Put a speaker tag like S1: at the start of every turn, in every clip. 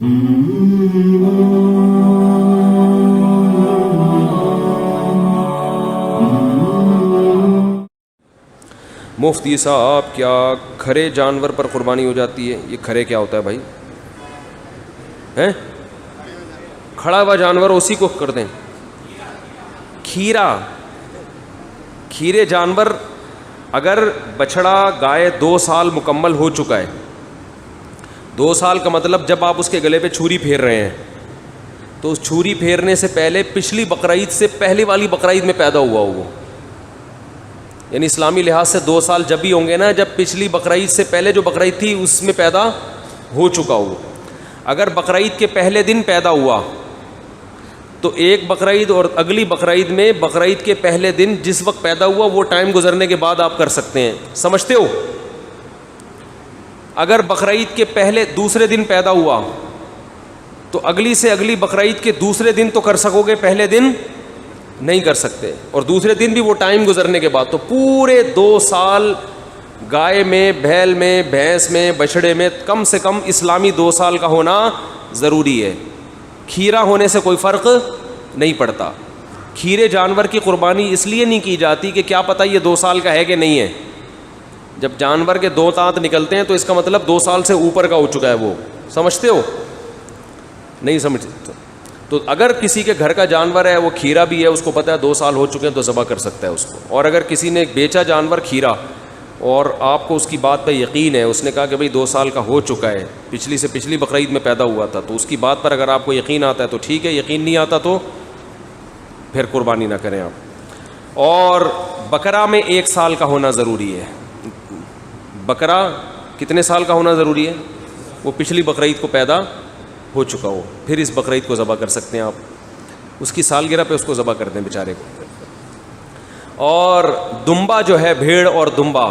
S1: مفتی صاحب کیا کھرے جانور پر قربانی ہو جاتی ہے؟ یہ کھرے کیا ہوتا ہے بھائی؟ ہیں کھڑا ہوا جانور اسی کو کر دیں؟ کھیرے جانور اگر بچڑا گائے 2 سال مکمل ہو چکا ہے، 2 سال کا مطلب جب آپ اس کے گلے پہ چھری پھیر رہے ہیں تو اس چھری پھیرنے سے پہلے پچھلی بقرعید سے پہلی والی بقرعید میں پیدا ہوا ہو وہ، یعنی اسلامی لحاظ سے 2 سال جب بھی ہوں گے نا، جب پچھلی بقرعید سے پہلے جو بقرعید تھی اس میں پیدا ہو چکا ہو۔ اگر بقرعید کے پہلے دن پیدا ہوا تو ایک بقرعید اور اگلی بقرعید میں بقرعید کے پہلے دن جس وقت پیدا ہوا وہ ٹائم گزرنے کے بعد آپ کر سکتے ہیں، سمجھتے ہو؟ اگر بقرعید کے پہلے دوسرے دن پیدا ہوا تو اگلی سے اگلی بقرعید کے دوسرے دن تو کر سکو گے، پہلے دن نہیں کر سکتے، اور دوسرے دن بھی وہ ٹائم گزرنے کے بعد۔ تو پورے 2 سال گائے میں، بھیل میں، بھینس میں، بچڑے میں کم سے کم اسلامی 2 سال کا ہونا ضروری ہے۔ کھیرا ہونے سے کوئی فرق نہیں پڑتا۔ کھیرے جانور کی قربانی اس لیے نہیں کی جاتی کہ کیا پتہ یہ 2 سال کا ہے کہ نہیں ہے۔ جب جانور کے 2 دانت نکلتے ہیں تو اس کا مطلب 2 سال سے اوپر کا ہو چکا ہے وہ، سمجھتے ہو؟ نہیں سمجھتے؟ تو اگر کسی کے گھر کا جانور ہے، وہ کھیرا بھی ہے، اس کو پتہ ہے 2 سال ہو چکے ہیں تو ذبح کر سکتا ہے اس کو۔ اور اگر کسی نے بیچا جانور کھیرا اور آپ کو اس کی بات پہ یقین ہے، اس نے کہا کہ بھئی 2 سال کا ہو چکا ہے، پچھلی سے پچھلی بقرعید میں پیدا ہوا تھا، تو اس کی بات پر اگر آپ کو یقین آتا ہے تو ٹھیک ہے، یقین نہیں آتا تو پھر قربانی نہ کریں آپ۔ اور بکرا میں 1 سال کا ہونا ضروری ہے۔ بکرا کتنے سال کا ہونا ضروری ہے؟ وہ پچھلی بقرعید کو پیدا ہو چکا ہو، پھر اس بقرعید کو ذبح کر سکتے ہیں آپ، اس کی سالگرہ پہ اس کو ذبح کر دیں بیچارے کو۔ اور دمبا جو ہے، بھیڑ اور دمبا،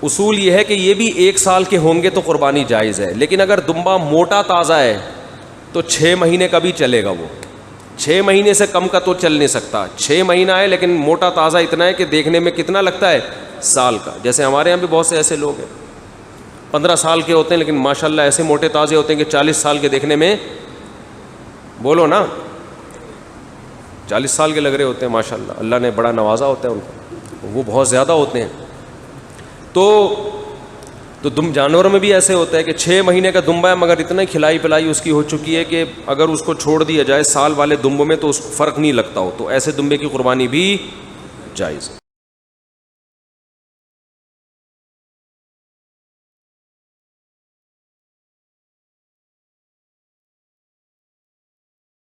S1: اصول یہ ہے کہ یہ بھی 1 سال کے ہوں گے تو قربانی جائز ہے، لیکن اگر دمبا موٹا تازہ ہے تو 6 مہینے کا بھی چلے گا، وہ 6 مہینے سے کم کا تو چل نہیں سکتا۔ 6 مہینہ ہے لیکن موٹا تازہ اتنا ہے کہ دیکھنے میں کتنا لگتا ہے؟ سال کا۔ جیسے ہمارے یہاں بھی بہت سے ایسے لوگ ہیں 15 سال کے ہوتے ہیں لیکن ماشاءاللہ ایسے موٹے تازے ہوتے ہیں کہ 40 سال کے دیکھنے میں، بولو نا، 40 سال کے لگ رہے ہوتے ہیں ماشاءاللہ، اللہ نے بڑا نوازا ہوتا ہے ان کو، وہ بہت زیادہ ہوتے ہیں۔ تو جانوروں میں بھی ایسے ہوتا ہے کہ 6 مہینے کا دمبا ہے مگر اتنا کھلائی پلائی اس کی ہو چکی ہے کہ اگر اس کو چھوڑ دیا جائے سال والے دمبوں میں تو اس کو فرق نہیں لگتا ہو، تو ایسے دمبے کی قربانی بھی جائز ہے۔